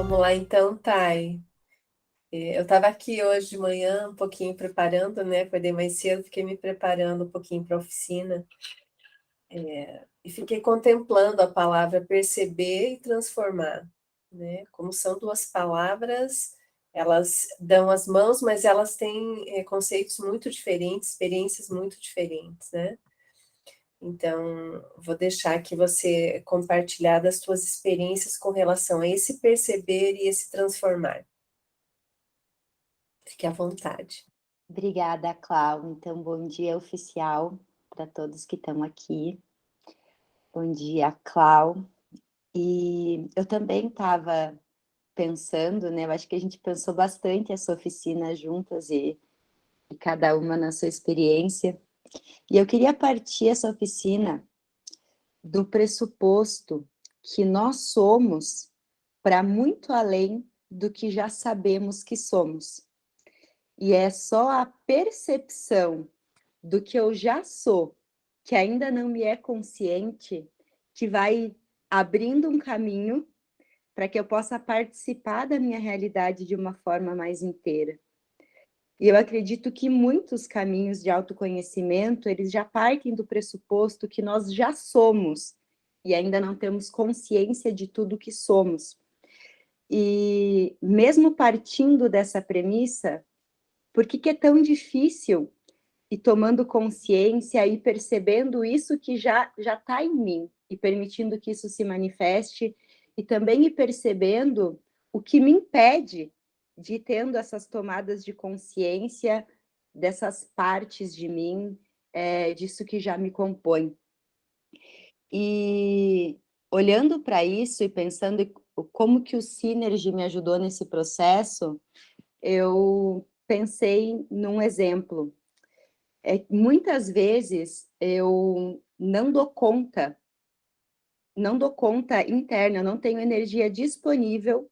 Vamos lá então, Thay. Eu estava aqui hoje de manhã, um pouquinho preparando, né? Acordei mais cedo, fiquei me preparando um pouquinho para a oficina e fiquei contemplando a palavra perceber e transformar, né? Como são duas palavras, elas dão as mãos, mas elas têm conceitos muito diferentes, experiências muito diferentes, né? Então, vou deixar aqui você compartilhar das suas experiências com relação a esse perceber e esse transformar. Fique à vontade. Obrigada, Clau. Então, bom dia oficial para todos que estão aqui. Bom dia, Clau. E eu também estava pensando, né? Eu acho que a gente pensou bastante essa oficina juntas e cada uma na sua experiência. E eu queria partir essa oficina do pressuposto que nós somos para muito além do que já sabemos que somos. E é só a percepção do que eu já sou, que ainda não me é consciente, que vai abrindo um caminho para que eu possa participar da minha realidade de uma forma mais inteira. E eu acredito que muitos caminhos de autoconhecimento, eles já partem do pressuposto que nós já somos e ainda não temos consciência de tudo que somos. E mesmo partindo dessa premissa, por que é tão difícil e tomando consciência e percebendo isso que já está em mim e permitindo que isso se manifeste e também ir percebendo o que me impede de ir tendo essas tomadas de consciência dessas partes de mim, disso que já me compõe. E olhando para isso e pensando como que o Synergy me ajudou nesse processo, eu pensei num exemplo. Muitas vezes eu não dou conta interna, eu não tenho energia disponível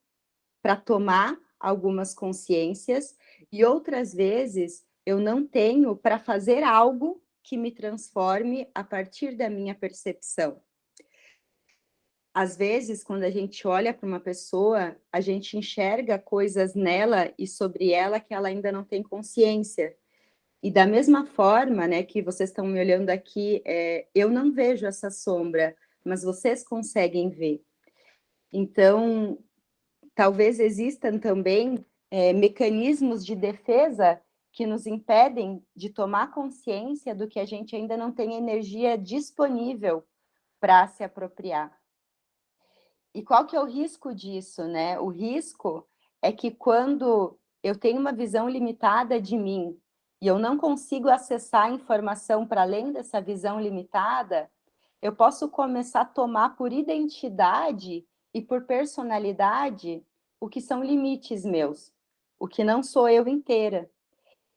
para tomar algumas consciências, e outras vezes eu não tenho para fazer algo que me transforme a partir da minha percepção. Às vezes, quando a gente olha para uma pessoa, a gente enxerga coisas nela e sobre ela que ela ainda não tem consciência. E da mesma forma, né, que vocês estão me olhando aqui, eu não vejo essa sombra, mas vocês conseguem ver. Então, talvez existam também mecanismos de defesa que nos impedem de tomar consciência do que a gente ainda não tem energia disponível para se apropriar. E qual que é o risco disso, né? O risco é que quando eu tenho uma visão limitada de mim e eu não consigo acessar a informação para além dessa visão limitada, eu posso começar a tomar por identidade e por personalidade o que são limites meus, o que não sou eu inteira.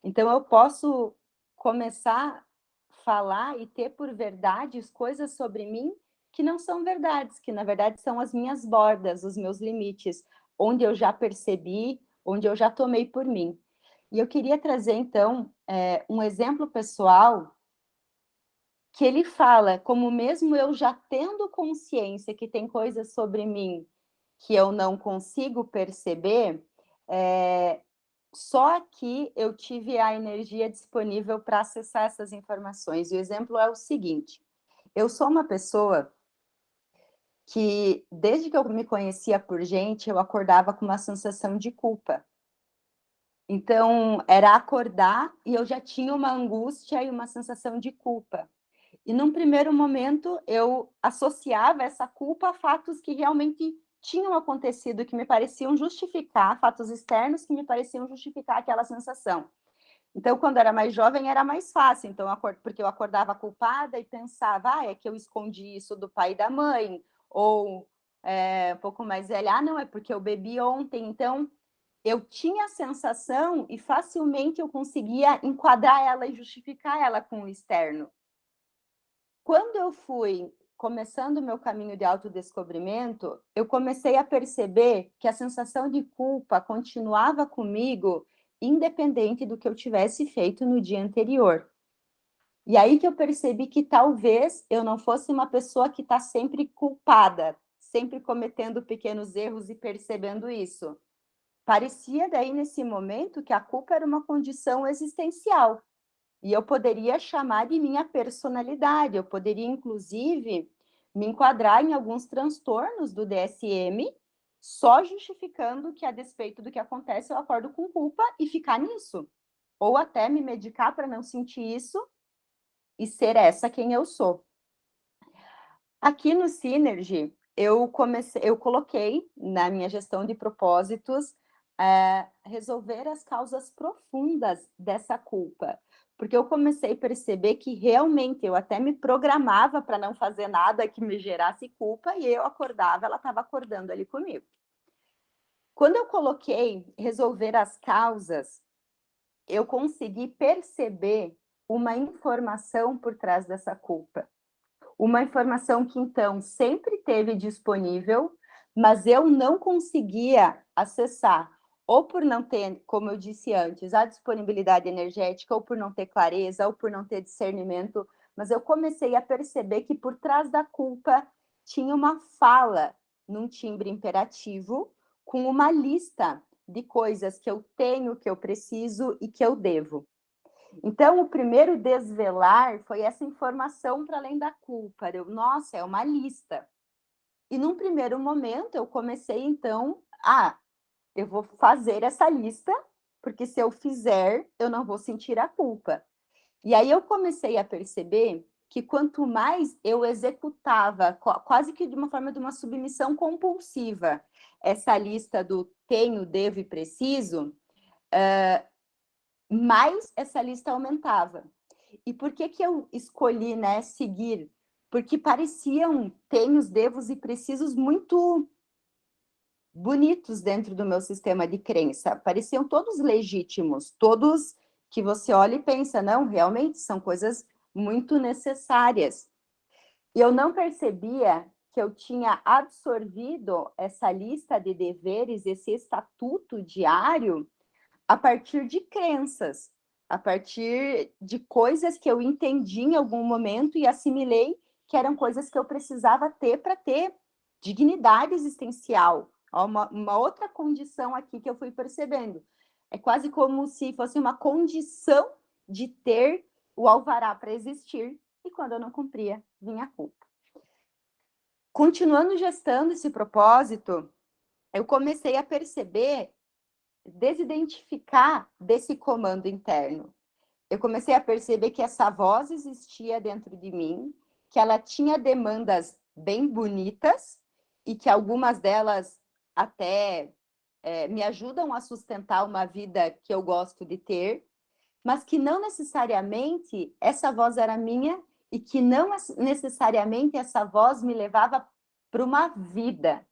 Então eu posso começar a falar e ter por verdades coisas sobre mim que não são verdades, que na verdade são as minhas bordas, os meus limites, onde eu já percebi, onde eu já tomei por mim. E eu queria trazer, então, um exemplo pessoal que ele fala como mesmo eu já tendo consciência que tem coisas sobre mim que eu não consigo perceber, só aqui eu tive a energia disponível para acessar essas informações. E o exemplo é o seguinte: eu sou uma pessoa que, desde que eu me conhecia por gente, eu acordava com uma sensação de culpa. Então, era acordar e eu já tinha uma angústia e uma sensação de culpa. E num primeiro momento, eu associava essa culpa a fatos que realmente tinham acontecido, que me pareciam justificar, fatos externos que me pareciam justificar aquela sensação. Então, quando eu era mais jovem, era mais fácil, então, porque eu acordava culpada e pensava, é que eu escondi isso do pai e da mãe, ou um pouco mais velha, não, é porque eu bebi ontem. Então, eu tinha a sensação e facilmente eu conseguia enquadrar ela e justificar ela com o externo. Quando eu fui começando o meu caminho de autodescobrimento, eu comecei a perceber que a sensação de culpa continuava comigo, independente do que eu tivesse feito no dia anterior. E aí que eu percebi que talvez eu não fosse uma pessoa que está sempre culpada, sempre cometendo pequenos erros e percebendo isso. Parecia daí nesse momento que a culpa era uma condição existencial e eu poderia chamar de minha personalidade, eu poderia inclusive me enquadrar em alguns transtornos do DSM, só justificando que a despeito do que acontece eu acordo com culpa e ficar nisso, ou até me medicar para não sentir isso e ser essa quem eu sou. Aqui no Synergy, eu coloquei na minha gestão de propósitos, resolver as causas profundas dessa culpa, porque eu comecei a perceber que realmente eu até me programava para não fazer nada que me gerasse culpa e eu acordava, ela estava acordando ali comigo. Quando eu coloquei resolver as causas, eu consegui perceber uma informação por trás dessa culpa. Uma informação que, então, sempre teve disponível, mas eu não conseguia acessar, ou por não ter, como eu disse antes, a disponibilidade energética, ou por não ter clareza, ou por não ter discernimento, mas eu comecei a perceber que por trás da culpa tinha uma fala num timbre imperativo, com uma lista de coisas que eu tenho, que eu preciso e que eu devo. Então, o primeiro desvelar foi essa informação para além da culpa. Nossa, é uma lista. E num primeiro momento, eu comecei, então, eu vou fazer essa lista, porque se eu fizer, eu não vou sentir a culpa. E aí eu comecei a perceber que quanto mais eu executava, quase que de uma forma de uma submissão compulsiva, essa lista do tenho, devo e preciso, mais essa lista aumentava. E por que eu escolhi, né, seguir? Porque pareciam tenhos, devos e precisos muito bonitos dentro do meu sistema de crença. Pareciam todos legítimos, todos que você olha e pensa, não, realmente são coisas muito necessárias. E eu não percebia que eu tinha absorvido essa lista de deveres, esse estatuto diário, a partir de crenças, a partir de coisas que eu entendi em algum momento e assimilei que eram coisas que eu precisava ter para ter dignidade existencial. Uma outra condição aqui que eu fui percebendo. É quase como se fosse uma condição de ter o alvará para existir, e quando eu não cumpria, vinha a culpa. Continuando gestando esse propósito, eu comecei a perceber, desidentificar desse comando interno. Eu comecei a perceber que essa voz existia dentro de mim, que ela tinha demandas bem bonitas e que algumas delas até me ajudam a sustentar uma vida que eu gosto de ter, mas que não necessariamente essa voz era minha e que não necessariamente essa voz me levava para uma vida.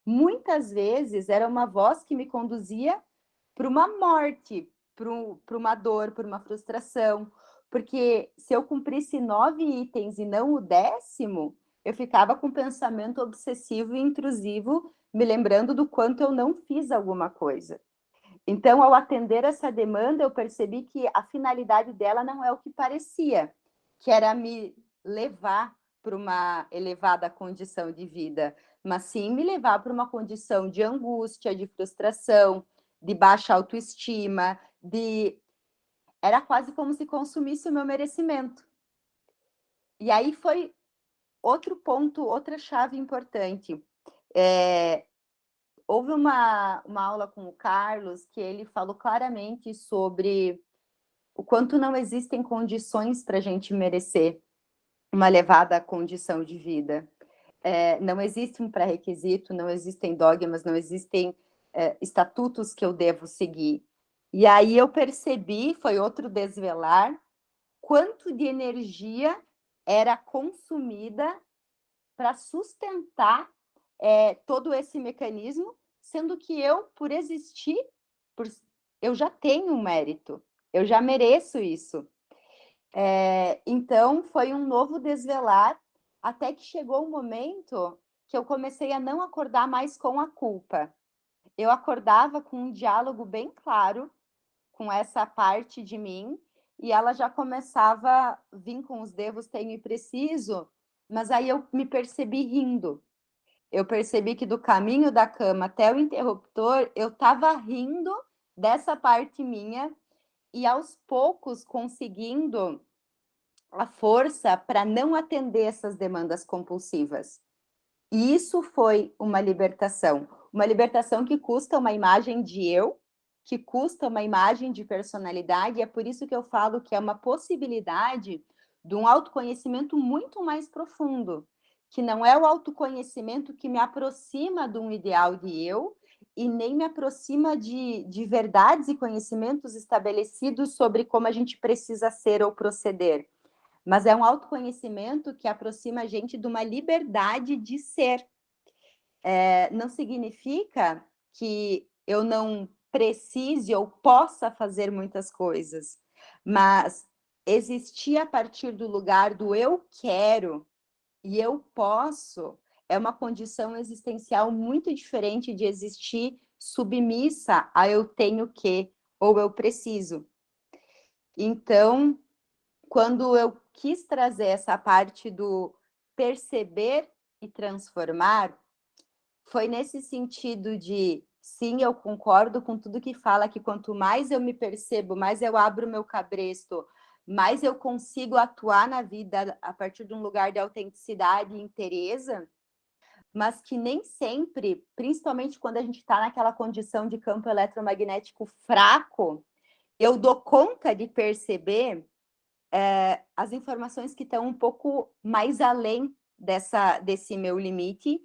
Muitas vezes era uma voz que me conduzia para uma morte, para uma dor, para uma frustração. Porque se eu cumprisse 9 itens e não o 10º, eu ficava com pensamento obsessivo e intrusivo, me lembrando do quanto eu não fiz alguma coisa. Então, ao atender essa demanda, eu percebi que a finalidade dela não é o que parecia, que era me levar para uma elevada condição de vida, mas sim me levar para uma condição de angústia, de frustração, de baixa autoestima, era quase como se consumisse o meu merecimento. E aí foi outro ponto, outra chave importante. Houve uma aula com o Carlos que ele falou claramente sobre o quanto não existem condições para a gente merecer uma elevada condição de vida. Não existe um pré-requisito, não existem dogmas, não existem estatutos que eu devo seguir. E aí eu percebi, foi outro desvelar, quanto de energia era consumida para sustentar todo esse mecanismo, sendo que eu, por existir, eu já tenho um mérito, eu já mereço isso. Então, foi um novo desvelar, até que chegou um momento que eu comecei a não acordar mais com a culpa. Eu acordava com um diálogo bem claro com essa parte de mim, e ela já começava a vir com os devos, tenho e preciso, mas aí eu me percebi rindo. eu percebi que do caminho da cama até o interruptor, eu estava rindo dessa parte minha e aos poucos conseguindo a força para não atender essas demandas compulsivas. E isso foi uma libertação que custa uma imagem de eu, que custa uma imagem de personalidade, e é por isso que eu falo que é uma possibilidade de um autoconhecimento muito mais profundo, que não é o autoconhecimento que me aproxima de um ideal de eu, e nem me aproxima de verdades e conhecimentos estabelecidos sobre como a gente precisa ser ou proceder, mas é um autoconhecimento que aproxima a gente de uma liberdade de ser. Não significa que eu não precise ou possa fazer muitas coisas, mas existir a partir do lugar do eu quero e eu posso é uma condição existencial muito diferente de existir submissa a eu tenho que ou eu preciso. Então, quando eu quis trazer essa parte do perceber e transformar, foi nesse sentido de, sim, eu concordo com tudo que fala, que quanto mais eu me percebo, mais eu abro meu cabresto, mais eu consigo atuar na vida a partir de um lugar de autenticidade e inteireza, mas que nem sempre, principalmente quando a gente está naquela condição de campo eletromagnético fraco, eu dou conta de perceber as informações que estão um pouco mais além desse meu limite.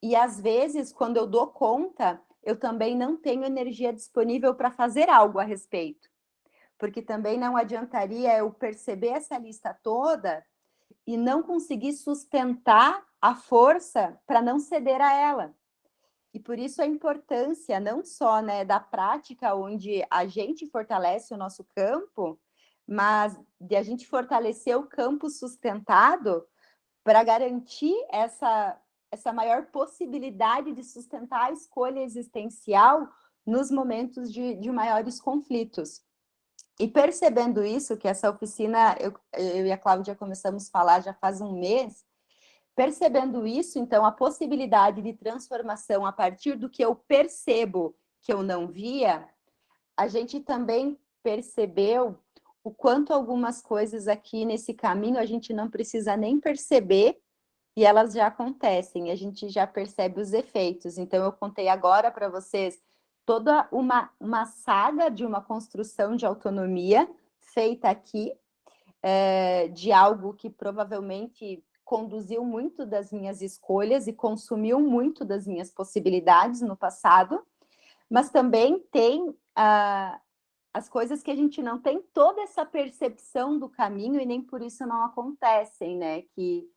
E às vezes, quando eu dou conta, eu também não tenho energia disponível para fazer algo a respeito. Porque também não adiantaria eu perceber essa lista toda e não conseguir sustentar a força para não ceder a ela. E por isso a importância não só, né, da prática onde a gente fortalece o nosso campo, mas de a gente fortalecer o campo sustentado para garantir essa maior possibilidade de sustentar a escolha existencial nos momentos de maiores conflitos. E percebendo isso, que essa oficina, eu e a Cláudia começamos a falar já faz um mês, percebendo isso, então, a possibilidade de transformação a partir do que eu percebo que eu não via, a gente também percebeu o quanto algumas coisas aqui nesse caminho a gente não precisa nem perceber e elas já acontecem, a gente já percebe os efeitos. Então, eu contei agora para vocês toda uma saga de uma construção de autonomia feita aqui, de algo que provavelmente conduziu muito das minhas escolhas e consumiu muito das minhas possibilidades no passado, mas também tem as coisas que a gente não tem toda essa percepção do caminho e nem por isso não acontecem, né? Que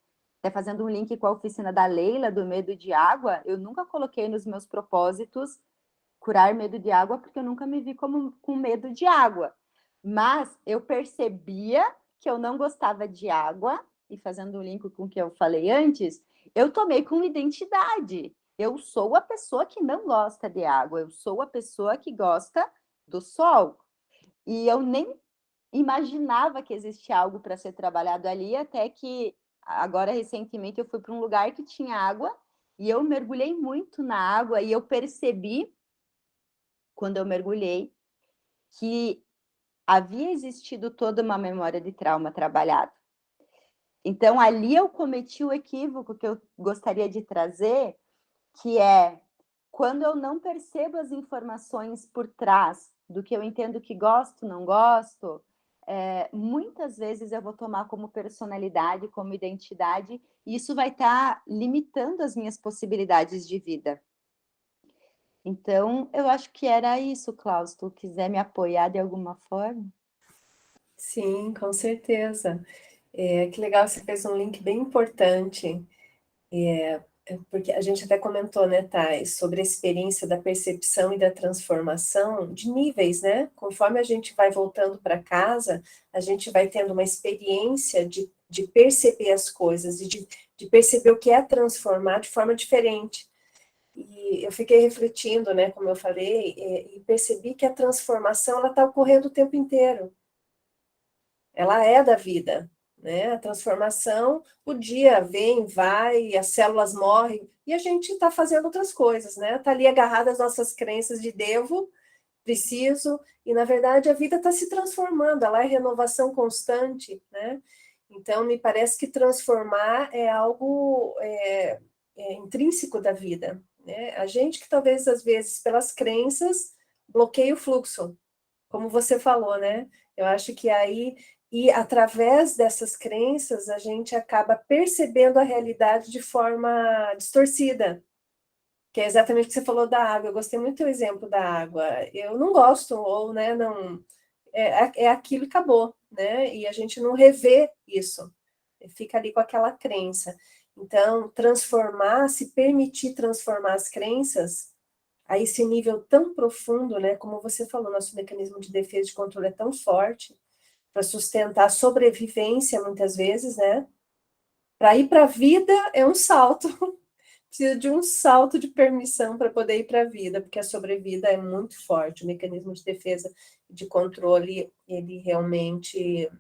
até fazendo um link com a oficina da Leila, do medo de água, eu nunca coloquei nos meus propósitos curar medo de água, porque eu nunca me vi como com medo de água. Mas eu percebia que eu não gostava de água, e fazendo um link com o que eu falei antes, eu tomei com identidade. Eu sou a pessoa que não gosta de água, eu sou a pessoa que gosta do sol. E eu nem imaginava que existia algo para ser trabalhado ali, até que agora recentemente eu fui para um lugar que tinha água e eu mergulhei muito na água e eu percebi, quando eu mergulhei, que havia existido toda uma memória de trauma trabalhada. Então, ali eu cometi o equívoco que eu gostaria de trazer, que é quando eu não percebo as informações por trás do que eu entendo que gosto, não gosto, muitas vezes eu vou tomar como personalidade, como identidade, e isso vai estar limitando as minhas possibilidades de vida. Então, eu acho que era isso, Klaus. Se tu quiser me apoiar de alguma forma. Sim, com certeza. Que legal, você fez um link bem importante, porque a gente até comentou, né, Thais, sobre a experiência da percepção e da transformação de níveis, né? Conforme a gente vai voltando para casa, a gente vai tendo uma experiência de perceber as coisas e de perceber o que é transformar de forma diferente. E eu fiquei refletindo, né, como eu falei, e percebi que a transformação ela está ocorrendo o tempo inteiro. Ela é da vida, né? A transformação, o dia vem, vai, as células morrem, e a gente está fazendo outras coisas, né? Está ali agarrada às nossas crenças de devo, preciso, e na verdade a vida está se transformando, ela é renovação constante, né? Então, me parece que transformar é algo intrínseco da vida, né? A gente que talvez, às vezes, pelas crenças, bloqueia o fluxo, como você falou, né? Eu acho que aí, e através dessas crenças, a gente acaba percebendo a realidade de forma distorcida, que é exatamente o que você falou da água. Eu gostei muito do exemplo da água. Eu não gosto, ou, né, não... É aquilo e acabou, né? E a gente não revê isso. Fica ali com aquela crença. Então, transformar, se permitir transformar as crenças a esse nível tão profundo, né? Como você falou, nosso mecanismo de defesa e de controle é tão forte para sustentar a sobrevivência, muitas vezes, né? Para ir para a vida é um salto. Precisa de um salto de permissão para poder ir para a vida, porque a sobrevida é muito forte. O mecanismo de defesa e de controle, ele realmente...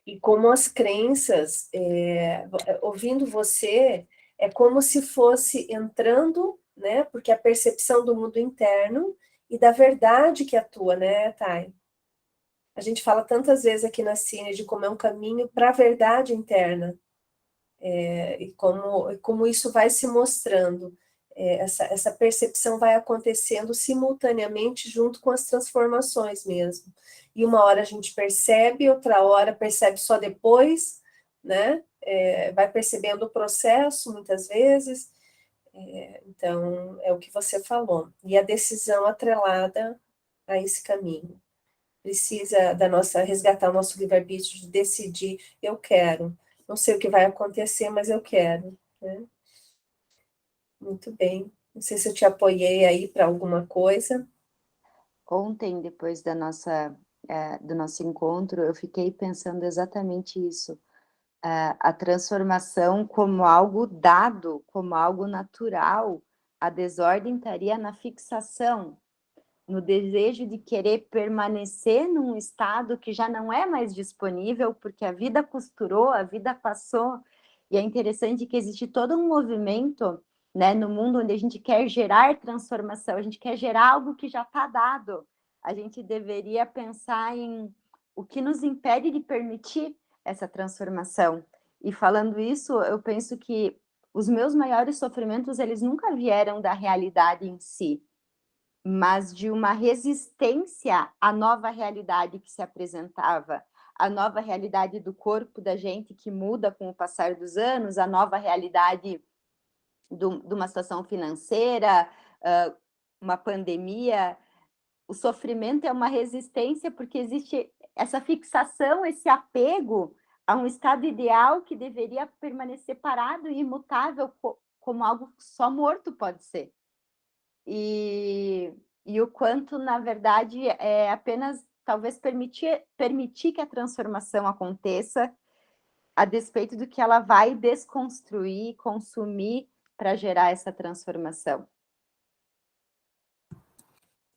E como as crenças, ouvindo você, é como se fosse entrando, né? Porque a percepção do mundo interno e da verdade que atua, né, Thay? A gente fala tantas vezes aqui na Cine de como é um caminho para a verdade interna, e como isso vai se mostrando. Essa percepção vai acontecendo simultaneamente junto com as transformações mesmo. E uma hora a gente percebe, outra hora percebe só depois, né? Vai percebendo o processo muitas vezes. Então, é o que você falou. E a decisão atrelada a esse caminho. Precisa da nossa resgatar o nosso livre-arbítrio de decidir, eu quero. Não sei o que vai acontecer, mas eu quero, né? Muito bem. Não sei se eu te apoiei aí para alguma coisa. Ontem, depois do nosso encontro, eu fiquei pensando exatamente isso. A transformação como algo dado, como algo natural. A desordem estaria na fixação, no desejo de querer permanecer num estado que já não é mais disponível, porque a vida costurou, a vida passou. E é interessante que existe todo um movimento, né, no mundo onde a gente quer gerar transformação, a gente quer gerar algo que já está dado. A gente deveria pensar em o que nos impede de permitir essa transformação. E falando isso, eu penso que os meus maiores sofrimentos, eles nunca vieram da realidade em si, mas de uma resistência à nova realidade que se apresentava, a nova realidade do corpo da gente que muda com o passar dos anos, a nova realidade de uma situação financeira, uma pandemia. O sofrimento é uma resistência porque existe essa fixação, esse apego a um estado ideal que deveria permanecer parado e imutável, como algo só morto pode ser. E o quanto, na verdade, é apenas talvez permitir que a transformação aconteça, a despeito do que ela vai desconstruir, consumir para gerar essa transformação.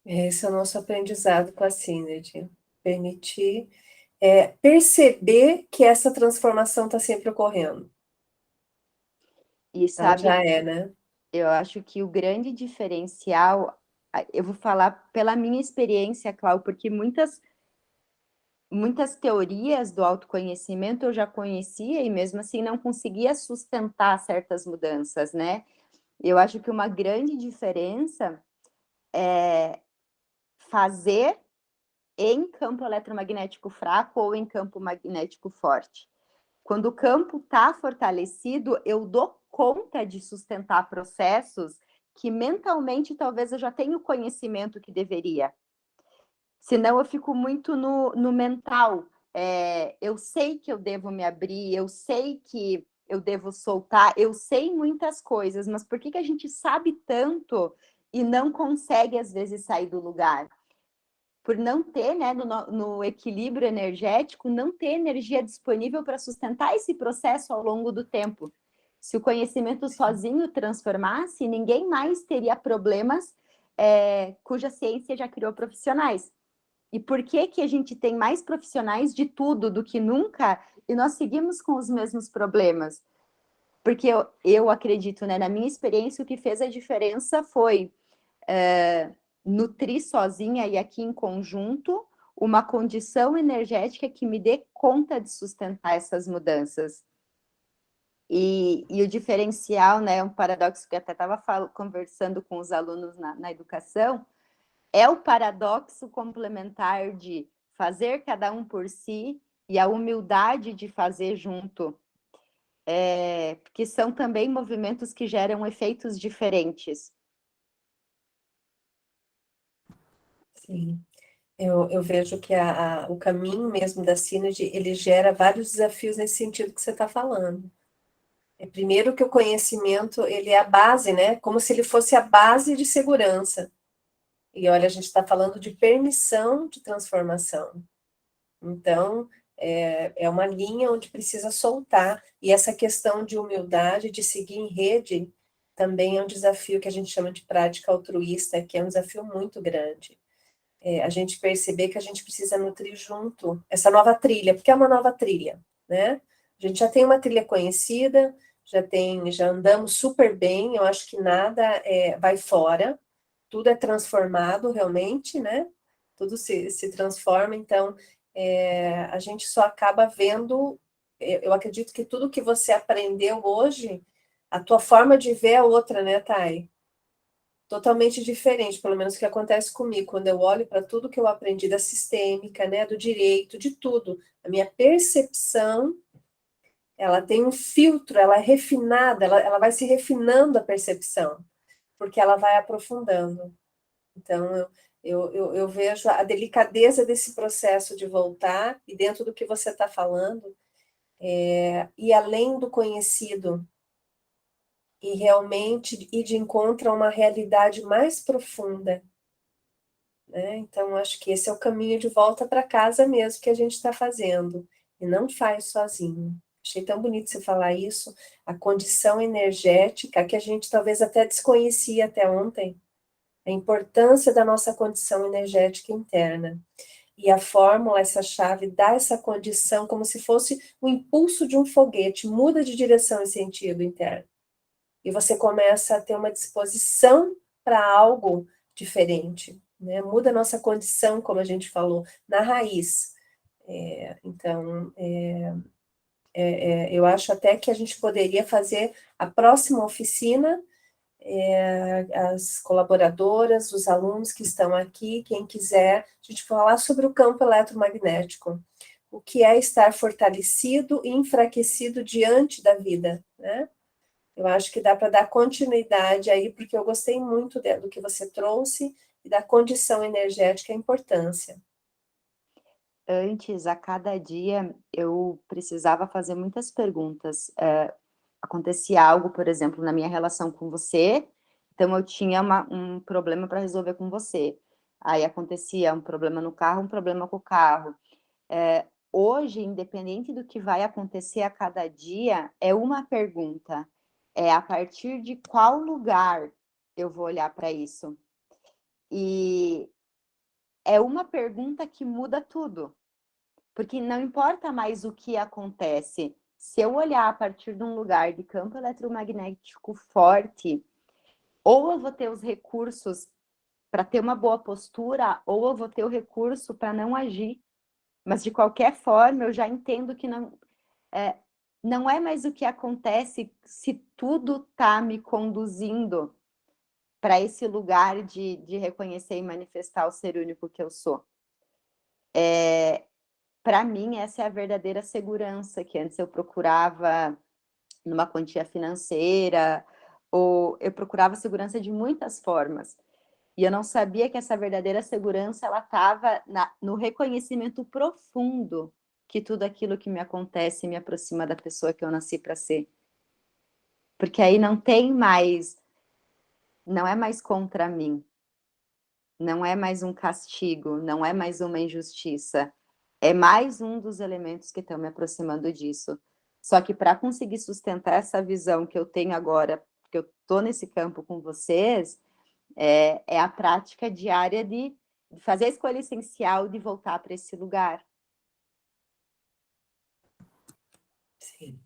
Esse é o nosso aprendizado com a Synergy. Permitir, perceber que essa transformação está sempre ocorrendo. E Ela sabe, já é, né? eu acho que o grande diferencial, eu vou falar pela minha experiência, Cláudia, porque muitas teorias do autoconhecimento eu já conhecia e mesmo assim não conseguia sustentar certas mudanças, né? Eu acho que uma grande diferença é fazer em campo eletromagnético fraco ou em campo magnético forte. Quando o campo está fortalecido, eu dou conta de sustentar processos que mentalmente talvez eu já tenha o conhecimento que deveria. Senão eu fico muito no mental. Eu sei que eu devo me abrir, eu sei que eu devo soltar, eu sei muitas coisas, mas por que a gente sabe tanto e não consegue, às vezes, sair do lugar? Por não ter, né, no equilíbrio energético, não ter energia disponível para sustentar esse processo ao longo do tempo. Se o conhecimento sozinho transformasse, ninguém mais teria problemas cuja ciência já criou profissionais. E por que que a gente tem mais profissionais de tudo do que nunca e nós seguimos com os mesmos problemas? Porque eu acredito, né, na minha experiência, o que fez a diferença foi nutrir sozinha e aqui em conjunto uma condição energética que me dê conta de sustentar essas mudanças. E o diferencial, né, um paradoxo que eu até estava conversando com os alunos na educação, é o paradoxo complementar de fazer cada um por si e a humildade de fazer junto. Porque são também movimentos que geram efeitos diferentes. Sim. Eu vejo que o caminho mesmo da Synergy, ele gera vários desafios nesse sentido que você está falando. Primeiro que o conhecimento, ele é a base, né? Como se ele fosse a base de segurança. E olha, a gente está falando de permissão de transformação. Então, é uma linha onde precisa soltar. E essa questão de humildade, de seguir em rede, também é um desafio que a gente chama de prática altruísta, que é um desafio muito grande. A gente perceber que a gente precisa nutrir junto essa nova trilha, porque é uma nova trilha, né? A gente já tem uma trilha conhecida, já andamos super bem, eu acho que nada vai fora, tudo é transformado realmente, né? Tudo se transforma, então a gente só acaba vendo, eu acredito que tudo que você aprendeu hoje, a tua forma de ver é outra, né, Thay? Totalmente diferente, pelo menos o que acontece comigo, quando eu olho para tudo que eu aprendi da sistêmica, né, do direito, de tudo, a minha percepção, ela tem um filtro, ela é refinada, ela vai se refinando a percepção, porque ela vai aprofundando. Então, eu vejo a delicadeza desse processo de voltar, e dentro do que você está falando, e além do conhecido, e realmente ir de encontro a uma realidade mais profunda, né? Então, acho que esse é o caminho de volta para casa mesmo que a gente está fazendo, e não faz sozinho. Achei tão bonito você falar isso, a condição energética que a gente talvez até desconhecia até ontem, a importância da nossa condição energética interna. E a fórmula, essa chave, dá essa condição como se fosse o impulso de um foguete, muda de direção e sentido interno. E você começa a ter uma disposição para algo diferente, né? Muda a nossa condição, como a gente falou, na raiz. Então, eu acho até que a gente poderia fazer a próxima oficina, as colaboradoras, os alunos que estão aqui, quem quiser, a gente falar sobre o campo eletromagnético. O que é estar fortalecido e enfraquecido diante da vida, né? Eu acho que dá para dar continuidade aí, porque eu gostei muito do que você trouxe e da condição energética, a importância. Antes, a cada dia, eu precisava fazer muitas perguntas. Acontecia algo, por exemplo, na minha relação com você, então eu tinha um problema para resolver com você. Aí acontecia um problema no carro, um problema com o carro. Hoje, independente do que vai acontecer a cada dia, é uma pergunta. É a partir de qual lugar eu vou olhar para isso? E é uma pergunta que muda tudo. Porque não importa mais o que acontece, se eu olhar a partir de um lugar de campo eletromagnético forte, ou eu vou ter os recursos para ter uma boa postura, ou eu vou ter o recurso para não agir. Mas de qualquer forma, eu já entendo que não é mais o que acontece se tudo está me conduzindo para esse lugar de reconhecer e manifestar o ser único que eu sou. Para mim, essa é a verdadeira segurança, que antes eu procurava numa quantia financeira, ou eu procurava segurança de muitas formas. E eu não sabia que essa verdadeira segurança ela estava no reconhecimento profundo que tudo aquilo que me acontece me aproxima da pessoa que eu nasci para ser. Porque aí não é mais contra mim, não é mais um castigo, não é mais uma injustiça. É mais um dos elementos que estão me aproximando disso. Só que para conseguir sustentar essa visão que eu tenho agora, que eu estou nesse campo com vocês, é a prática diária de fazer a escolha essencial de voltar para esse lugar. Sim.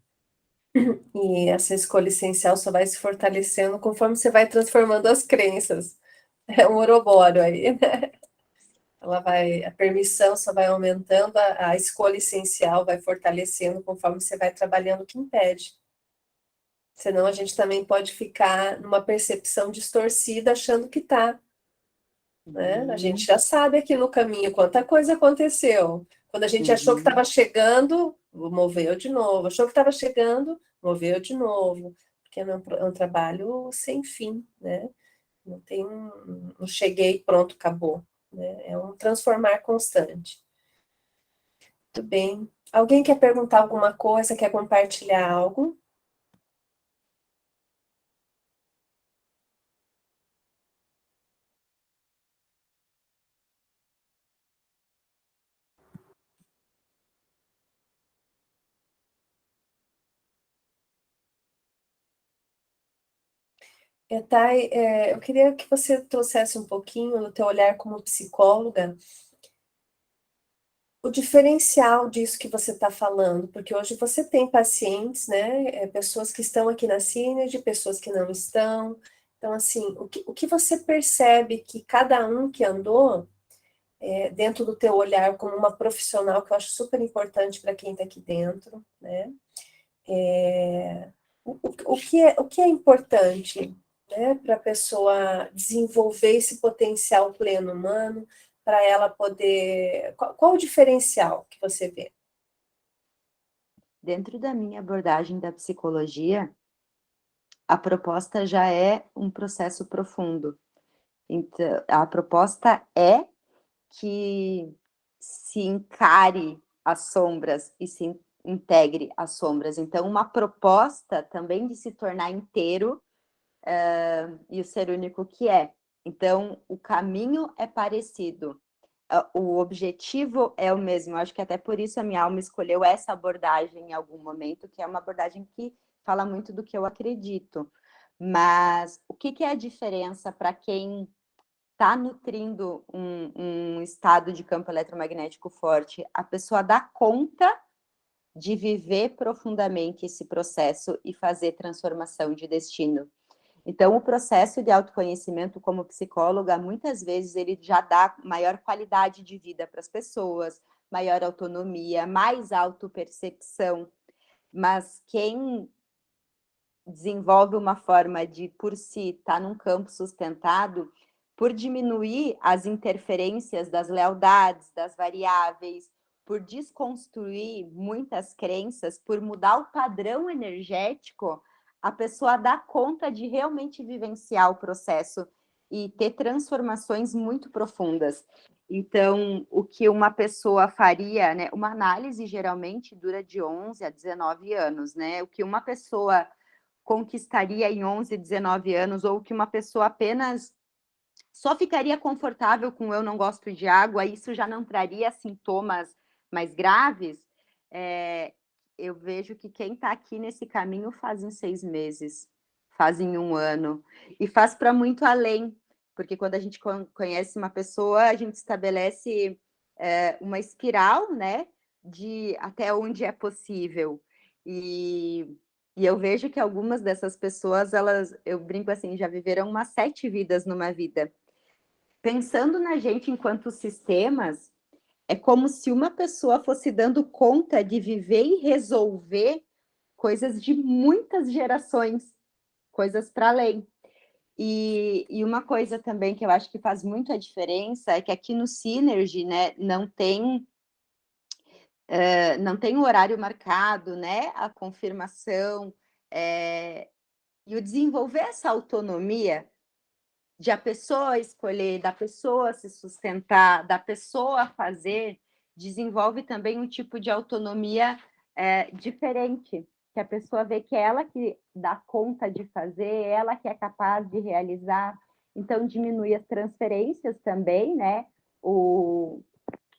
E essa escolha essencial só vai se fortalecendo conforme você vai transformando as crenças. É um Ouroboros aí, né? A permissão só vai aumentando, a escolha essencial vai fortalecendo conforme você vai trabalhando o que impede. Senão a gente também pode ficar numa percepção distorcida, achando que está, né? A gente já sabe aqui no caminho quanta coisa aconteceu. Quando a gente achou que estava chegando, moveu de novo. Achou que estava chegando, moveu de novo. Porque é um trabalho sem fim, né? Não tem um cheguei, pronto, acabou. Né? É um transformar constante. Muito bem. Alguém quer perguntar alguma coisa, quer compartilhar algo? Thay, eu queria que você trouxesse um pouquinho, no teu olhar como psicóloga, o diferencial disso que você está falando, porque hoje você tem pacientes, né, pessoas que estão aqui na Synergy, pessoas que não estão. Então, assim, o que você percebe que cada um que andou, dentro do teu olhar como uma profissional, que eu acho super importante para quem está aqui dentro, né? O que é importante, né, para a pessoa desenvolver esse potencial pleno humano, para ela poder. Qual o diferencial que você vê? Dentro da minha abordagem da psicologia, a proposta já é um processo profundo. Então, a proposta é que se encare as sombras e se integre as sombras. Então, uma proposta também de se tornar inteiro e o ser único que é. Então, o caminho é parecido, o objetivo é o mesmo. Eu acho que até por isso a minha alma escolheu essa abordagem em algum momento, que é uma abordagem que fala muito do que eu acredito. Mas o que é a diferença para quem está nutrindo um estado de campo eletromagnético forte? A pessoa dá conta de viver profundamente esse processo e fazer transformação de destino. Então, o processo de autoconhecimento como psicóloga, muitas vezes ele já dá maior qualidade de vida para as pessoas, maior autonomia, mais autopercepção. Mas quem desenvolve uma forma de, por si, estar num campo sustentado, por diminuir as interferências das lealdades, das variáveis, por desconstruir muitas crenças, por mudar o padrão energético, a pessoa dá conta de realmente vivenciar o processo e ter transformações muito profundas. Então, o que uma pessoa faria, né? Uma análise geralmente dura de 11 a 19 anos, né? O que uma pessoa conquistaria em 11, 19 anos, ou que uma pessoa apenas só ficaria confortável com eu não gosto de água, isso já não traria sintomas mais graves, eu vejo que quem está aqui nesse caminho faz em 6 meses, faz em 1 ano, e faz para muito além, porque quando a gente conhece uma pessoa, a gente estabelece uma espiral, né, de até onde é possível. E eu vejo que algumas dessas pessoas, eu brinco assim, já viveram umas 7 vidas numa vida. Pensando na gente enquanto sistemas, é como se uma pessoa fosse dando conta de viver e resolver coisas de muitas gerações, coisas para além. E uma coisa também que eu acho que faz muito a diferença é que aqui no Synergy, né, não tem o horário marcado, né, a confirmação, e o desenvolver essa autonomia de a pessoa escolher, da pessoa se sustentar, da pessoa fazer, desenvolve também um tipo de autonomia diferente, que a pessoa vê que é ela que dá conta de fazer, ela que é capaz de realizar, então diminui as transferências também, né?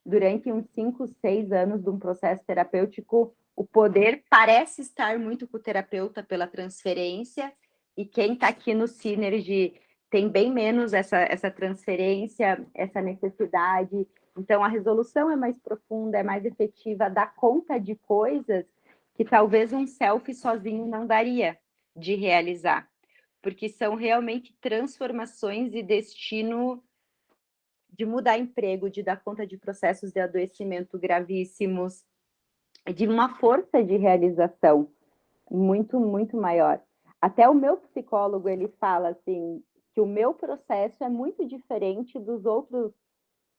Durante uns 5, 6 anos de um processo terapêutico, o poder parece estar muito com o terapeuta pela transferência, e quem está aqui no Synergy tem bem menos essa transferência, essa necessidade. Então, a resolução é mais profunda, é mais efetiva, dá conta de coisas que talvez um selfie sozinho não daria de realizar, porque são realmente transformações e destino de mudar emprego, de dar conta de processos de adoecimento gravíssimos, de uma força de realização muito, muito maior. Até o meu psicólogo, ele fala assim, que o meu processo é muito diferente dos outros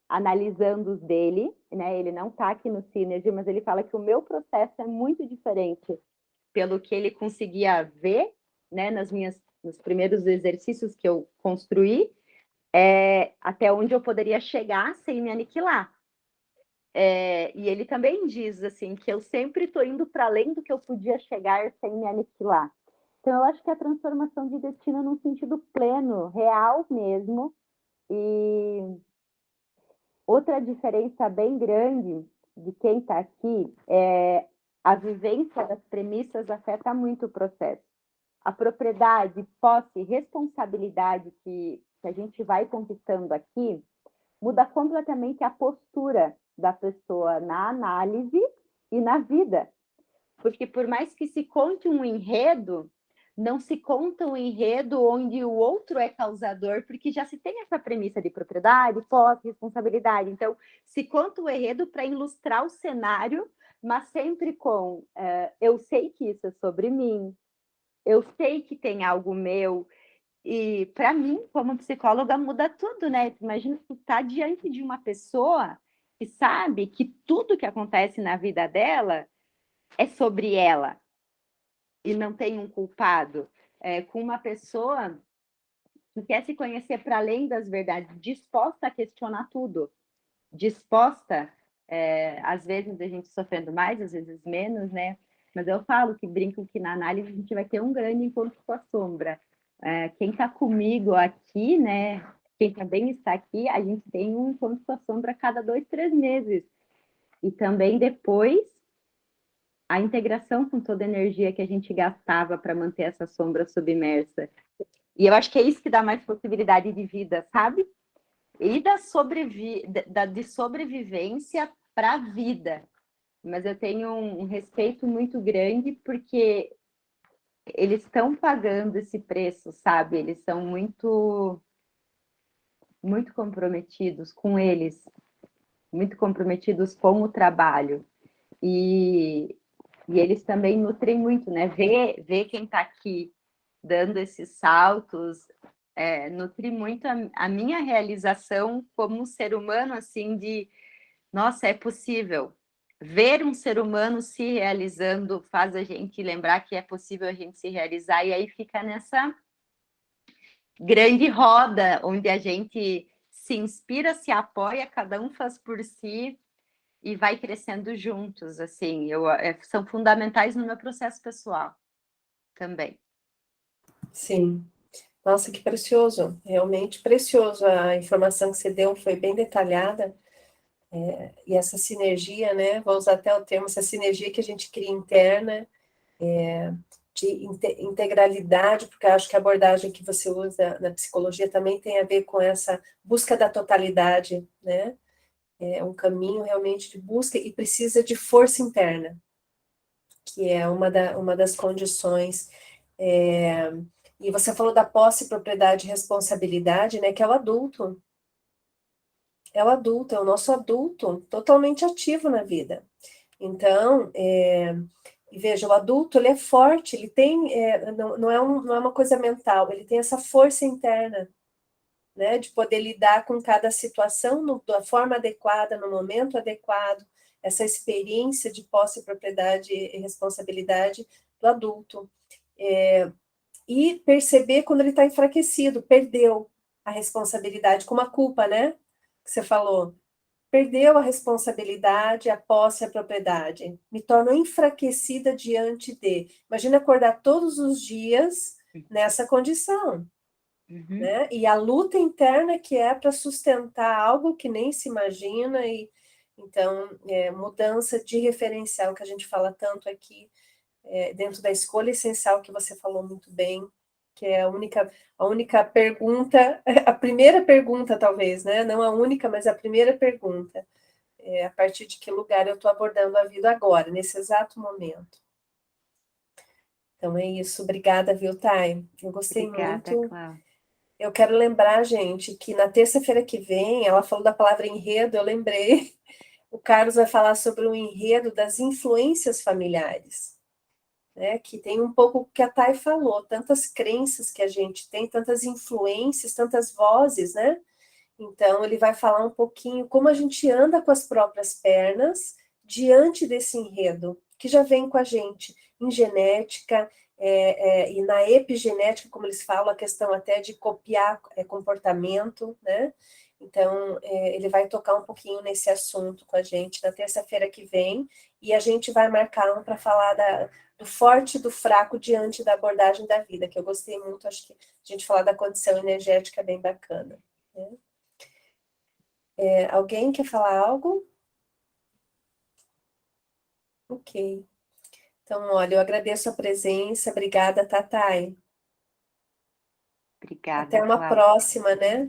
analisando os dele, né? Ele não está aqui no Synergy, mas ele fala que o meu processo é muito diferente pelo que ele conseguia ver, né, nos primeiros exercícios que eu construí, até onde eu poderia chegar sem me aniquilar. E ele também diz assim que eu sempre estou indo para além do que eu podia chegar sem me aniquilar. Então, eu acho que a transformação de destino num sentido pleno, real mesmo. E outra diferença bem grande de quem está aqui é a vivência das premissas afeta muito o processo. A propriedade, posse, responsabilidade que a gente vai conquistando aqui muda completamente a postura da pessoa na análise e na vida. Porque por mais que se conte um enredo, não se conta um enredo onde o outro é causador, porque já se tem essa premissa de propriedade, posse, responsabilidade. Então, se conta o enredo para ilustrar o cenário, mas sempre com eu sei que isso é sobre mim, eu sei que tem algo meu. E para mim, como psicóloga, muda tudo, né? Imagina tu estar diante de uma pessoa que sabe que tudo que acontece na vida dela é sobre ela e não tem um culpado. Com uma pessoa que quer se conhecer para além das verdades, disposta a questionar tudo, disposta, às vezes a gente sofrendo mais, às vezes menos, né? Mas eu falo que brinco que na análise a gente vai ter um grande encontro com a sombra. Quem está comigo aqui, né? Quem também está aqui, a gente tem um encontro com a sombra a cada 2, 3 meses. E também depois a integração com toda a energia que a gente gastava para manter essa sombra submersa. E eu acho que é isso que dá mais possibilidade de vida, sabe? E de sobrevivência para a vida. Mas eu tenho um respeito muito grande porque eles estão pagando esse preço, sabe? Eles são muito, muito comprometidos com eles, muito comprometidos com o trabalho. E eles também nutrem muito, né? Ver quem está aqui dando esses saltos nutre muito a minha realização como um ser humano, assim, de nossa, é possível. Ver um ser humano se realizando faz a gente lembrar que é possível a gente se realizar, e aí fica nessa grande roda onde a gente se inspira, se apoia, cada um faz por si e vai crescendo juntos, assim, são fundamentais no meu processo pessoal também. Sim. Nossa, que precioso, realmente precioso. A informação que você deu foi bem detalhada. E essa sinergia, né? Vou usar até o termo, essa sinergia que a gente cria interna, de integralidade, porque eu acho que a abordagem que você usa na psicologia também tem a ver com essa busca da totalidade, né? É um caminho realmente de busca e precisa de força interna, que é uma das condições. E você falou da posse, propriedade e responsabilidade, né? Que é o adulto. É o adulto, é o nosso adulto totalmente ativo na vida. Então, e veja, o adulto, ele é forte, ele tem, não é uma coisa mental, ele tem essa força interna, né, de poder lidar com cada situação da forma adequada, no momento adequado, essa experiência de posse, propriedade e responsabilidade do adulto. E perceber quando ele está enfraquecido, perdeu a responsabilidade, como a culpa, né, que você falou. Perdeu a responsabilidade, a posse, a propriedade. Me torno enfraquecida diante de. Imagina acordar todos os dias nessa condição. Uhum. Né? E a luta interna que é para sustentar algo que nem se imagina. Então, mudança de referencial, que a gente fala tanto aqui, dentro da escolha essencial, que você falou muito bem. que é a única pergunta, a primeira pergunta talvez, né? Não a única, mas a primeira pergunta. A partir de que lugar eu estou abordando a vida agora, nesse exato momento. Então é isso, obrigada, viu, Thay? Eu gostei Obrigada, muito. Cláudia. Eu quero lembrar, gente, que na terça-feira que vem, ela falou da palavra enredo, eu lembrei, o Carlos vai falar sobre o enredo das influências familiares, né? Que tem um pouco o que a Thay falou, tantas crenças que a gente tem, tantas influências, tantas vozes, né? Então, ele vai falar um pouquinho como a gente anda com as próprias pernas diante desse enredo, que já vem com a gente em genética, e na epigenética, como eles falam, a questão até de copiar comportamento, né? Então, ele vai tocar um pouquinho nesse assunto com a gente na terça-feira que vem, e a gente vai marcar um para falar do forte e do fraco diante da abordagem da vida, que eu gostei muito, acho que a gente falar da condição energética é bem bacana, né? Alguém quer falar algo? Ok. Então, olha, eu agradeço a presença. Obrigada, Tatai. Obrigada, Até uma Cláudia. próxima, né?